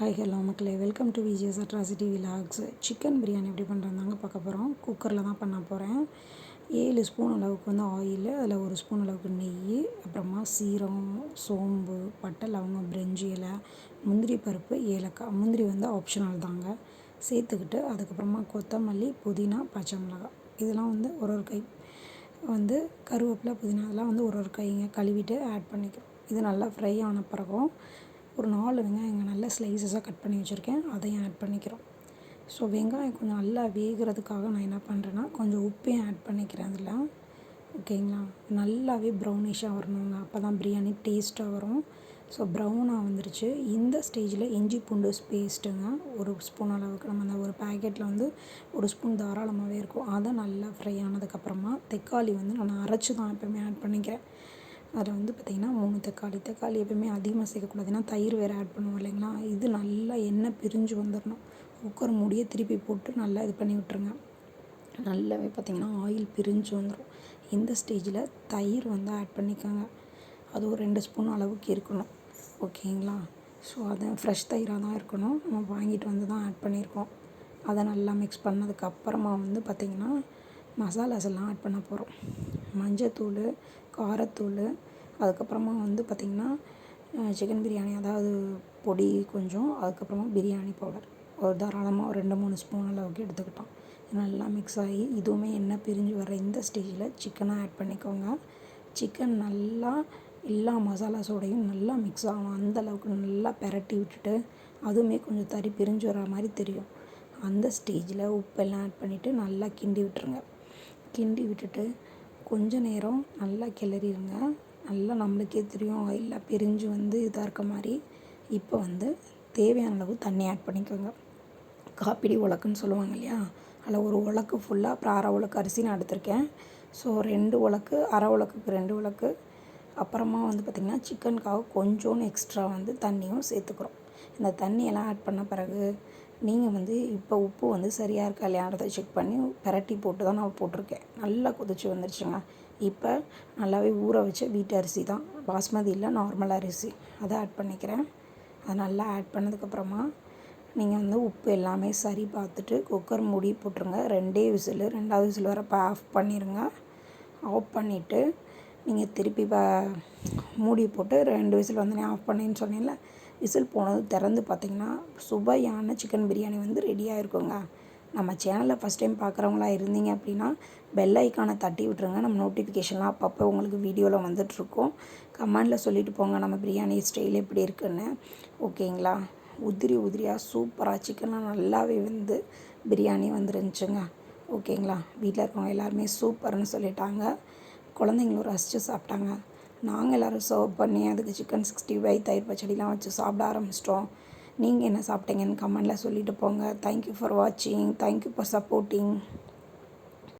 Hi hello மக்களே, welcome to VGS atrocity vlogs. Chicken biryani எப்படி பண்ணுறதாங்க பார்க்க போகிறோம். குக்கரில் தான் பண்ண போகிறேன். 7 ஸ்பூன் அளவுக்கு வந்து ஆயில், அதில் 1 ஸ்பூன் அளவுக்கு நெய், அப்புறமா சீரகம், சோம்பு, பட்டை, லவங்கம், பிரிஞ்சி இலை, முந்திரி பருப்பு, ஏலக்காய். முந்திரி வந்து ஆப்ஷனல் தாங்க. சேர்த்துக்கிட்டு அதுக்கப்புறமா கொத்தமல்லி, புதினா, பச்சை மிளகாய் இதெல்லாம் வந்து ஒரு கை வந்து கருவேப்பிலை, புதினா இதெல்லாம் வந்து ஒரு கைங்க கழுவிட்டு ஆட் பண்ணிக்கிறோம். இது நல்லா ஃப்ரை ஆன பிறகும் ஒரு 4 வெங்காயங்க நல்லா ஸ்லைசஸாக கட் பண்ணி வச்சுருக்கேன், அதையும் ஆட் பண்ணிக்கிறோம். ஸோ வெங்காயம் கொஞ்சம் நல்லா வேகிறதுக்காக நான் என்ன பண்ணுறேன்னா கொஞ்சம் உப்பையும் ஆட் பண்ணிக்கிறேன் அதில். ஓகேங்களா, நல்லாவே ப்ரௌனிஷாக வரணுங்க, அப்போ தான் பிரியாணி டேஸ்ட்டாக வரும். ஸோ ப்ரௌனாக வந்துருச்சு. இந்த ஸ்டேஜில் இஞ்சி பூண்டு பேஸ்ட்டுங்க 1 ஸ்பூன் அளவுக்கு, நம்ம அந்த ஒரு பேக்கெட்டில் வந்து 1 ஸ்பூன் தாராளமாகவே இருக்கும். அதை நல்லா ஃப்ரை ஆனதுக்கப்புறமா தக்காளி வந்து நான் அரைச்சி தான் எப்போயுமே ஆட் பண்ணிக்கிறேன். அதில் வந்து பார்த்திங்கன்னா 3 தக்காளி எப்போயுமே அதிகமாக சேர்க்கக்கூடாது, ஏன்னா தயிர் வேறு ஆட் பண்ணுவோம் இல்லைங்களா. இது நல்லா எண்ணெய் பிரிஞ்சு வந்துடணும். குக்கர் மூடியை திருப்பி போட்டு நல்லா இது பண்ணி விட்டுருங்க. நல்லாவே பார்த்திங்கன்னா ஆயில் பிரிஞ்சு வந்துடும். இந்த ஸ்டேஜில் தயிர் வந்து ஆட் பண்ணிக்கோங்க. அது ஒரு 2 ஸ்பூன் அளவுக்கு இருக்கணும். ஓகேங்களா, ஸோ அதை ஃப்ரெஷ் தயிராக தான் இருக்கணும், நம்ம வாங்கிட்டு வந்து தான் ஆட் பண்ணியிருக்கோம். அதை நல்லா மிக்ஸ் பண்ணதுக்கப்புறமா வந்து பார்த்திங்கன்னா மசாலாஸ் எல்லாம் ஆட் பண்ண போகிறோம். மஞ்சத்தூள், காரத்தூள், அதுக்கப்புறமா வந்து பார்த்திங்கன்னா சிக்கன் பிரியாணி அதாவது பொடி கொஞ்சம், அதுக்கப்புறமா பிரியாணி பவுடர் ஒரு தாராளமாக ஒரு 2-3 ஸ்பூன் அளவுக்கு எடுத்துக்கிட்டோம். நல்லா மிக்ஸ் ஆகி இதுவுமே எண்ணெய் பிரிஞ்சு வர இந்த ஸ்டேஜில் சிக்கனை ஆட் பண்ணிக்கோங்க. சிக்கன் நல்லா எல்லா மசாலாஸோடையும் நல்லா மிக்ஸ் ஆகணும், அந்தளவுக்கு நல்லா பெரட்டி விட்டுட்டு அதுவுமே கொஞ்சம் தறி பிரிஞ்சு வர மாதிரி தெரியும். அந்த ஸ்டேஜில் உப்பெல்லாம் ஆட் பண்ணிவிட்டு நல்லா கிண்டி விட்டுருங்க. கிண்டி விட்டுட்டு கொஞ்சம் நேரம் நல்லா கிளறிடுங்க. நல்லா நம்மளுக்கே தெரியும் ஆயிலெலாம் பிரிஞ்சு வந்து இதாக இருக்க மாதிரி. இப்போ வந்து தேவையான அளவு தண்ணி ஆட் பண்ணிக்கோங்க. காப்பிடி உலக்குன்னு சொல்லுவாங்க இல்லையா, அதில் ஒரு உலக்கு ஃபுல்லாக, அப்புறம் அரை உலக்கு அரிசி நான் எடுத்திருக்கேன். ஸோ 2 உலக்கு, அரை உலக்குக்கு 2 உலக்கு. அப்புறமா வந்து பார்த்திங்கன்னா சிக்கனுக்காக கொஞ்சோன்னு எக்ஸ்ட்ரா வந்து தண்ணியும் சேர்த்துக்கிறோம். இந்த தண்ணியெல்லாம் ஆட் பண்ண பிறகு நீங்கள் வந்து இப்போ உப்பு வந்து சரியாக இருக்கா இல்லையான்றதை செக் பண்ணி பெரட்டி போட்டு தான் நான் போட்டிருக்கேன். நல்லா கொதிச்சு வந்துருச்சுங்க. இப்போ நல்லாவே ஊற வச்ச வீட்டு அரிசி தான், பாஸ்மதி இல்லை, நார்மல் அரிசி, அதை ஆட் பண்ணிக்கிறேன். அதை நல்லா ஆட் பண்ணதுக்கப்புறமா நீங்கள் வந்து உப்பு எல்லாமே சரி பார்த்துட்டு குக்கர் மூடி போட்டுருங்க. 2 விசில், 2வது விசில் வரப்போ ஆஃப் பண்ணிடுங்க. ஆஃப் பண்ணிவிட்டு நீங்கள் திருப்பி மூடி போட்டு 2 விசில் வந்து ஆஃப் பண்ணின்னு சொன்னீங்கல்ல, விசில் போனது திறந்து பார்த்திங்கன்னா சுவையான சிக்கன் பிரியாணி வந்து ரெடியாக இருக்குங்க. நம்ம சேனலில் ஃபஸ்ட் டைம் பார்க்குறவங்களா இருந்தீங்க அப்படின்னா பெல் ஐக்கானை தட்டி விட்டுருங்க. நம்ம நோட்டிஃபிகேஷன்லாம் அப்பப்போ உங்களுக்கு வீடியோவில் வந்துட்டுருக்கோம். கமெண்டில் சொல்லிட்டு போங்க நம்ம பிரியாணி ஸ்டைல் எப்படி இருக்குன்னு. ஓகேங்களா, உதிரியாக சூப்பராக சிக்கன்லாம் நல்லாவே வந்து பிரியாணி வந்துருந்துச்சுங்க. ஓகேங்களா, வீட்டில் இருக்கவங்க எல்லாருமே சூப்பர்னு சொல்லிட்டாங்க. குழந்தைங்களும் ரசித்து சாப்பிட்டாங்க. நாங்கள் எல்லோரும் சர்வ் பண்ணி அதுக்கு சிக்கன் 65 தயிர் பச்சடிலாம் வச்சு சாப்பிட ஆரம்பிச்சிட்டோம். நீங்கள் என்ன சாப்பிட்டீங்கன்னு கமெண்டில் சொல்லிட்டு போங்க. தேங்க்யூ ஃபார் வாட்சிங். Thank you for supporting.